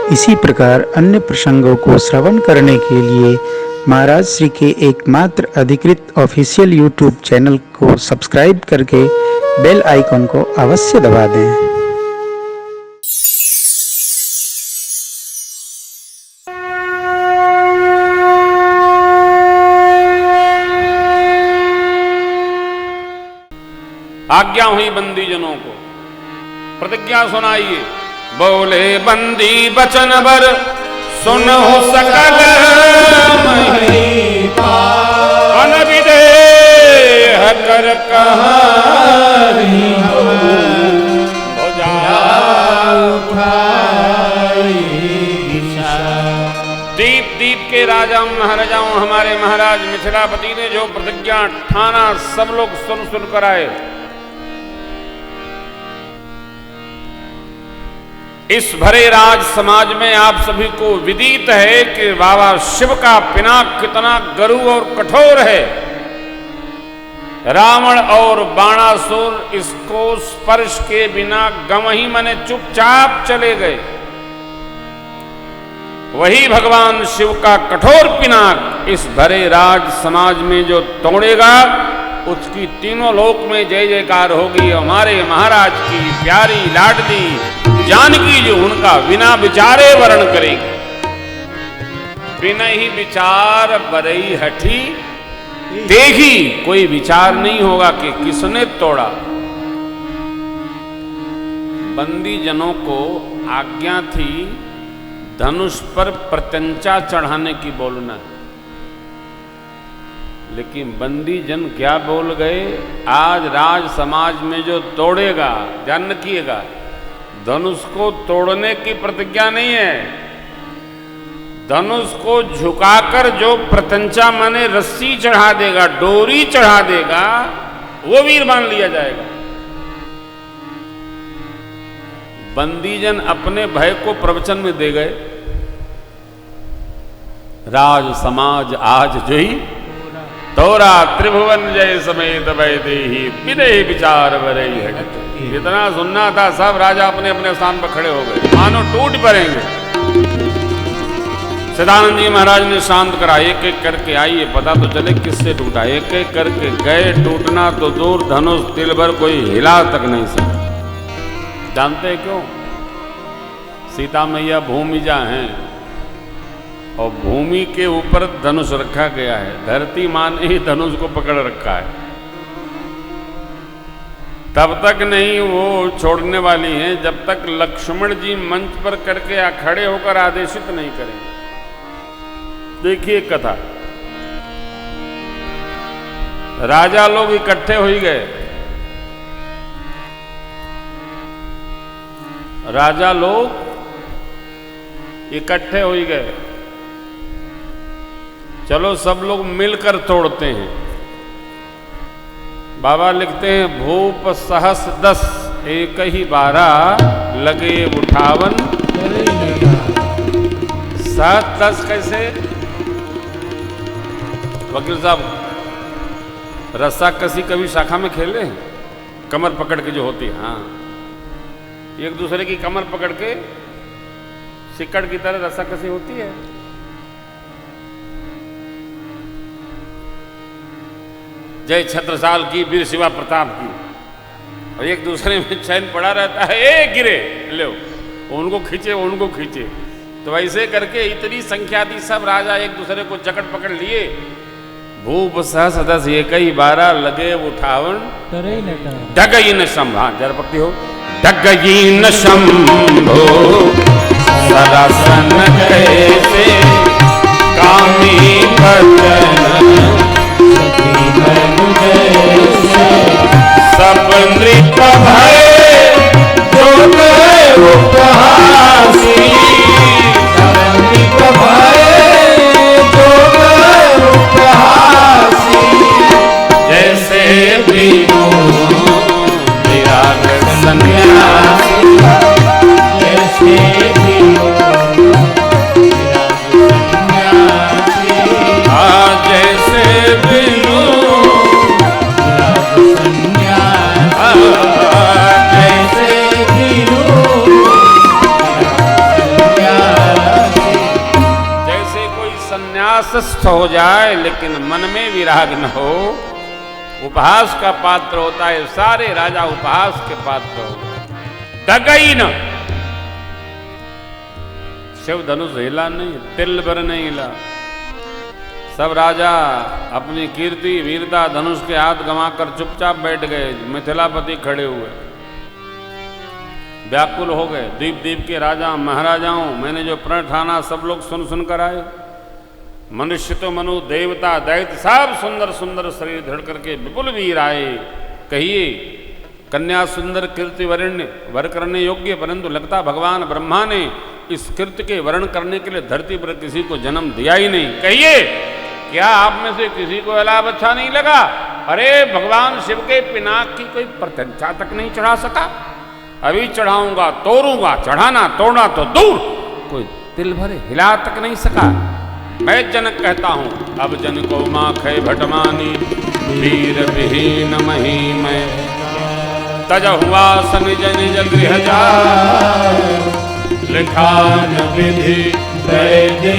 इसी प्रकार अन्य प्रसंगों को श्रवण करने के लिए महाराज श्री के एकमात्र अधिकृत ऑफिशियल यूट्यूब चैनल को सब्सक्राइब करके बेल आइकन को अवश्य दबा दें। आज्ञा हुई बंदी जनों को, प्रतिज्ञा सुनाइए। बोले बंदी बचन बर सुनो सकल अनविदेह कर कहानी दीप दीप के राजा महाराजाओं हमारे महाराज मिथिलापति ने जो प्रतिज्ञा ठाना सब लोग सुन सुन कर आए। इस भरे राज समाज में आप सभी को विदित है कि बाबा शिव का पिनाक कितना गरु और कठोर है। रावण और बाणासुर इसको स्पर्श के बिना गवही मने चुपचाप चले गए। वही भगवान शिव का कठोर पिनाक इस भरे राज समाज में जो तोड़ेगा उसकी तीनों लोक में जय जयकार होगी। हमारे महाराज की प्यारी लाडली जानकी जो उनका बिना विचारे वर्ण करेगी। बिना ही विचार बरई हठी देखी, कोई विचार नहीं होगा कि किसने तोड़ा। बंदी जनों को आज्ञा थी धनुष पर प्रत्यंचा चढ़ाने की बोलना, लेकिन बंदी जन क्या बोल गए, आज राज समाज में जो तोड़ेगा, ध्यान रखिएगा, धनुष को तोड़ने की प्रतिज्ञा नहीं है। धनुष को झुकाकर जो प्रत्यंचा माने रस्सी चढ़ा देगा, डोरी चढ़ा देगा, वो वीर मान लिया जाएगा। बंदीजन अपने भय को प्रवचन में दे गए। राज समाज आज जोई तोरा त्रिभुवन जय समेत भय देही विदेही विचार बरई है। जितना सुनना था सब राजा अपने अपने स्थान पर खड़े हो गए, मानो टूट पड़ेंगे। सदानंद जी महाराज ने शांत करा, एक एक करके आइए पता तो चले किससे टूटा। एक एक करके गए, टूटना तो दूर धनुष तिल भर कोई हिला तक नहीं सका। जानते हैं क्यों? सीता मैया भूमिजा हैं और भूमि के ऊपर धनुष रखा गया है। धरती माँ ने ही धनुष को पकड़ रखा है। तब तक नहीं वो छोड़ने वाली हैं जब तक लक्ष्मण जी मंच पर करके खड़े होकर आदेशित नहीं करेंगे। देखिए कथा, राजा लोग इकट्ठे हो ही गए। राजा लोग इकट्ठे हो ही गए। चलो सब लोग मिलकर तोड़ते हैं। बाबा लिखते हैं भूप सहस 10 एक ही 12 लगे उठावन। 7-10 कैसे? वकील साहब, रस्सा कसी कभी शाखा में खेले हैं? कमर पकड़ के जो होती है, हाँ, एक दूसरे की कमर पकड़ के सिक्कड़ की तरह रस्सा कसी होती है। जय छत्रसाल की, वीर शिवा प्रताप की, और एक दूसरे में चैन पड़ा रहता है। ए गिरे लो, उनको खींचे उनको खींचे। तो वैसे करके इतनी संख्या थी, सब राजा एक दूसरे को जकड़ पकड़ लिए। भूप सहस 10 एक ही 12 लगे उठावन डगई न शंभा। जरा पक्ति हो, डगई न शंभो सरासन कैसे कामी बचन सब नृप भय जो गए उपहासी। सब नृप भय जो गए उपहासी। जैसे विराग सन्यासी, जैसे निराशस्थ हो जाए लेकिन मन में विराग न हो, उपहास का पात्र होता है। सारे राजा उपहास के पात्र हो गए। दगई न, शिव धनुष हिला नहीं, तिल भर नहीं हिला। सब राजा अपनी कीर्ति वीरता धनुष के हाथ गंवाकर चुपचाप बैठ गए। मिथिलापति खड़े हुए व्याकुल हो गए। द्वीप द्वीप के राजा महाराजाओं, मैंने जो प्रण ठाना सब लोग सुन सुन कर आए। मनुष्य तो मनु, देवता दैत्य सब सुंदर सुंदर शरीर धड़ करके विपुल वीर आए। कहिए कन्या सुंदर कीर्ति वर करने योग्य, परंतु लगता भगवान ब्रह्मा ने इस कीर्ति के वर्ण करने के लिए धरती पर किसी को जन्म दिया ही नहीं। कहिए क्या आप में से किसी को लाभ अच्छा नहीं लगा? अरे भगवान शिव के पिनाक की कोई प्रत्यंचा तक नहीं चढ़ा सका। अभी चढ़ाऊंगा, तोड़ूंगा, चढ़ाना तोड़ना तो दूर, कोई तिल भर हिला तक नहीं सका। मैं जनक कहता हूं, अब जन को माखे भटमानी, वीर विहीन मही मैं, तज हुआ सन जन जल गृह जा, लिखा न विधि दय दे।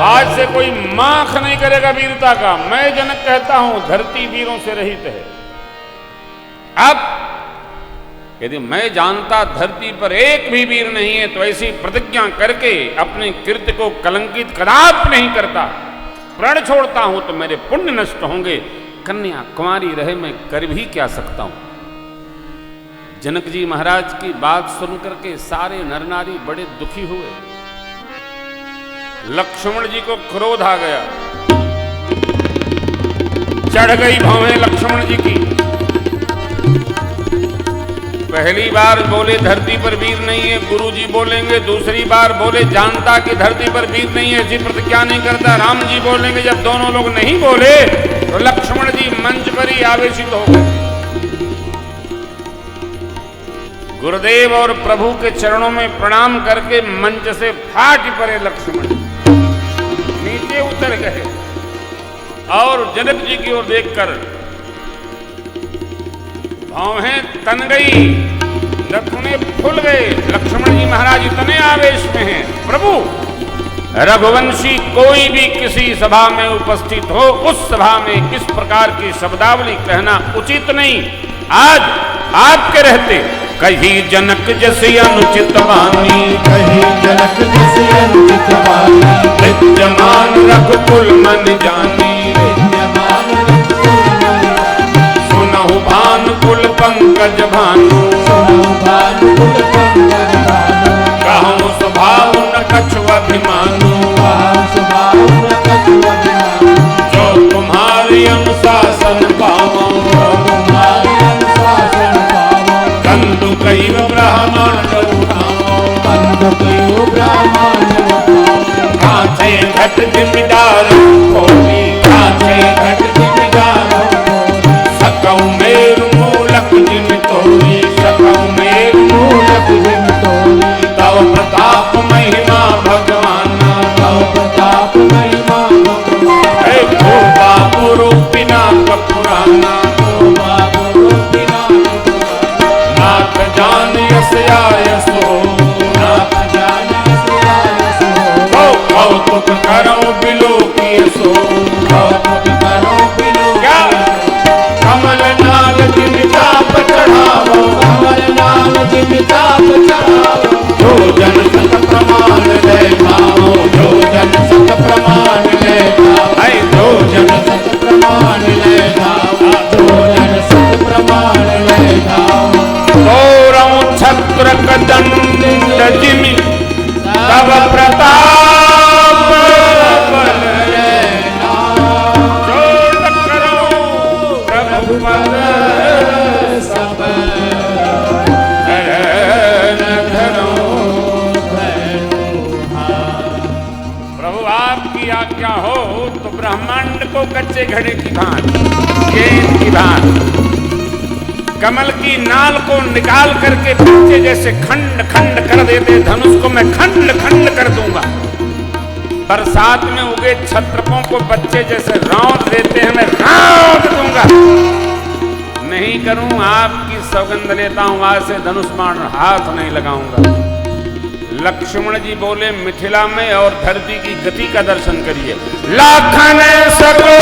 आज से कोई माख नहीं करेगा वीरता का। मैं जनक कहता हूं, धरती वीरों से रहित है। अब यदि मैं जानता धरती पर एक भी वीर नहीं है तो ऐसी प्रतिज्ञा करके अपनी कीर्ति को कलंकित कदापि नहीं करता। प्रण छोड़ता हूं तो मेरे पुण्य नष्ट होंगे। कन्या कुमारी रहे मैं कर भी क्या सकता हूं। जनक जी महाराज की बात सुन करके सारे नर नारी बड़े दुखी हुए। लक्ष्मण जी को क्रोध आ गया, चढ़ गई भौहें लक्ष्मण जी की। पहली बार बोले धरती पर वीर नहीं है, गुरु जी बोलेंगे। दूसरी बार बोले जानता कि धरती पर वीर नहीं है, ऐसी प्रतिज्ञा नहीं करता। राम जी बोलेंगे। जब दोनों लोग नहीं बोले तो लक्ष्मण जी मंच पर ही आवेशित हो गए। गुरुदेव और प्रभु के चरणों में प्रणाम करके मंच से फाट पड़े लक्ष्मण, नीचे उतर गए और जनक जी की ओर देखकर भौहें तन गई, नथुने फूल गए। लक्ष्मण जी महाराज इतने आवेश में हैं। प्रभु रघुवंशी कोई भी किसी सभा में उपस्थित हो, उस सभा में किस प्रकार की शब्दावली कहना उचित नहीं। आज आपके रहते कही जनक जैसी अनुचित वाणी, कही जनक जैसी अनुचित वाणी, विद्यमान रघुकुल मन जानी, विद्यमान रघुकुल मन जानी। सुनहु भानुकुल पंकज भानु, सुनहु भानुकुल पंकज भानु। कहूँ स्वभाव न कछु अभिमानु, कहूँ स्वभाव न कछु अभिमानु। जो तुम्हारी अनुशासन पावो, तुम्हारे अनुशासन पावो। कंदुकैव ब्रह्मांड उठाओ, कंदुकैव ब्रह्मांड उठाओ। काछे घट जिम्मेदार खोली, काछे घट जिम्मेदार खोली। सकौ मेरु मूलक जिम तोरी, सकौ मेरु मूलक जिम तोरी। तव प्रताप महिमा भगवाना, तव प्रताप महिमा भगवाना। हे गोपा रूपिना पुराना, गोपा रूपिना पुराना। नाथ जान यस आय सो, नाथ जान यस आय सो। कौतुक करो बिलो की सो, कौतुक करो बिलो क्या कमल नाल जिम चाप चढ़ावो, कमल नाल जिम चाप चढ़ावो। जो जन सत प्रमाण ले खाओ, जो जन सत प्रमाण ले खाओ। है जो जन सत प्रमाण ले खाओ, जो जन सत प्रमाण ले खाओ। तोरऊ छत्र कदंड जिमि तव प्रताप बल रे नाम। जोड़ करो प्रभु पद सब शरण धरो। प्रभु आपकी आज्ञा हो तो ब्रह्मांड को कच्चे घड़े की भांति, गेंद की भांति, कमल की नाल को निकाल करके बच्चे जैसे खंड खंड कर देते धनुष को मैं खंड खंड कर दूंगा। बरसात में उगे छत्रपों को बच्चे जैसे रौंद देते हैं मैं रौंद दूंगा। नहीं करूं आपकी सौगंध लेता हूं, आज से धनुष बाण हाथ नहीं लगाऊंगा। लक्ष्मण जी बोले मिथिला में और धरती की गति का दर्शन करिए। लाखन सको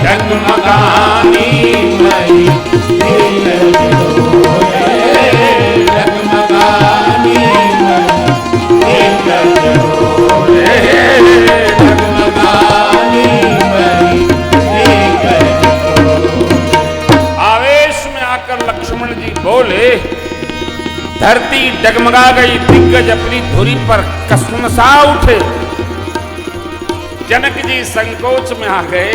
जगमगानी मई जगमगानी आवेश में आकर लक्ष्मण जी बोले, धरती डगमगा गई, दिग्गज अपनी धुरी पर कसमसा उठे। जनक जी संकोच में आ गए।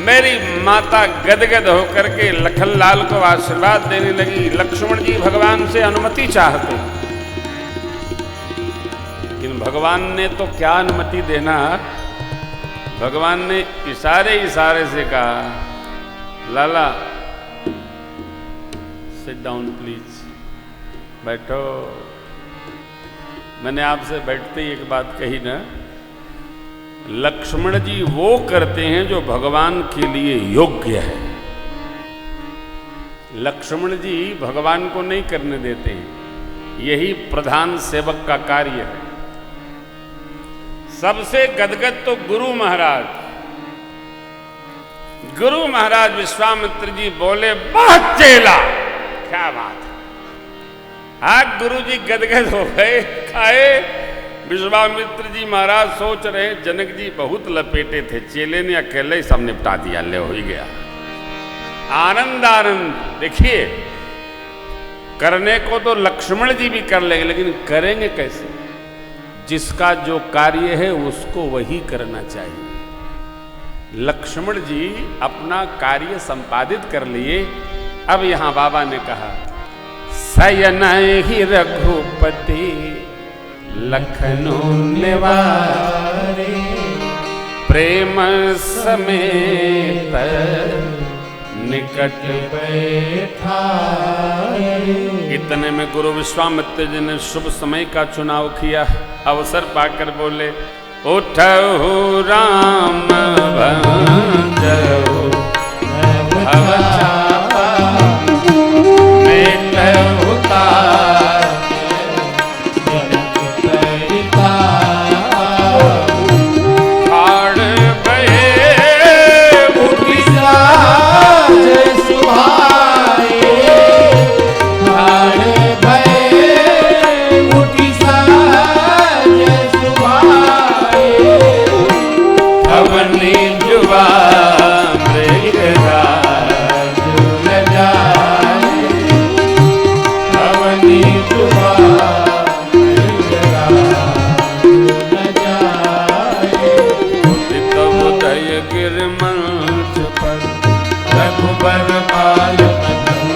मेरी माता गदगद होकर के लखनलाल को आशीर्वाद देने लगी। लक्ष्मण जी भगवान से अनुमति चाहते, लेकिन भगवान ने तो क्या अनुमति देना। भगवान ने इशारे से कहा, लाला सिट डाउन प्लीज, बैठो। मैंने आपसे बैठते ही एक बात कही ना, लक्ष्मण जी वो करते हैं जो भगवान के लिए योग्य है। लक्ष्मण जी भगवान को नहीं करने देते हैं, यही प्रधान सेवक का कार्य है। सबसे गदगद तो गुरु महाराज विश्वामित्र जी बोले, बहुत चेला, क्या बात है। हाँ, गुरु जी गदगद हो गए, खाए। विश्वामित्र जी महाराज सोच रहे, जनक जी बहुत लपेटे थे, चेले ने अकेले ही सब निपटा दिया, ले हो ही गया। आनंद। देखिए, करने को तो लक्ष्मण जी भी कर लेंगे, लेकिन करेंगे कैसे? जिसका जो कार्य है उसको वही करना चाहिए। लक्ष्मण जी अपना कार्य संपादित कर लिए। अब यहां बाबा ने कहा, सयन ही रघुपति लखनऊ निवारे, प्रेम समेत निकट बैठाए। इतने में गुरु विश्वामित्र जी ने शुभ समय का चुनाव किया। अवसर पाकर बोले, उठहु राम भंजहु भव चापा, मेटहु तार खाड़ बहे उठी साज सुभाए, खाड़ बहे उठी साज सुभाए। अवनी जुबा मृगराज न जाए, अवनी जुबा मृगराज न जाए। उदित उदय गिरमंच पर रघुबर बाल पदम,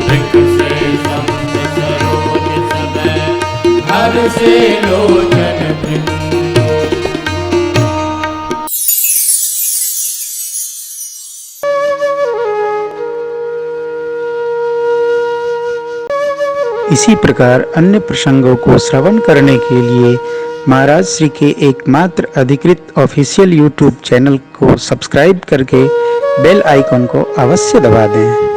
ऋक से संत सरोज सदै, हर से लोचन वृंद। इसी प्रकार अन्य प्रसंगों को श्रवण करने के लिए महाराज श्री के एकमात्र अधिकृत ऑफिशियल यूट्यूब चैनल को सब्सक्राइब करके बेल आइकन को अवश्य दबा दें।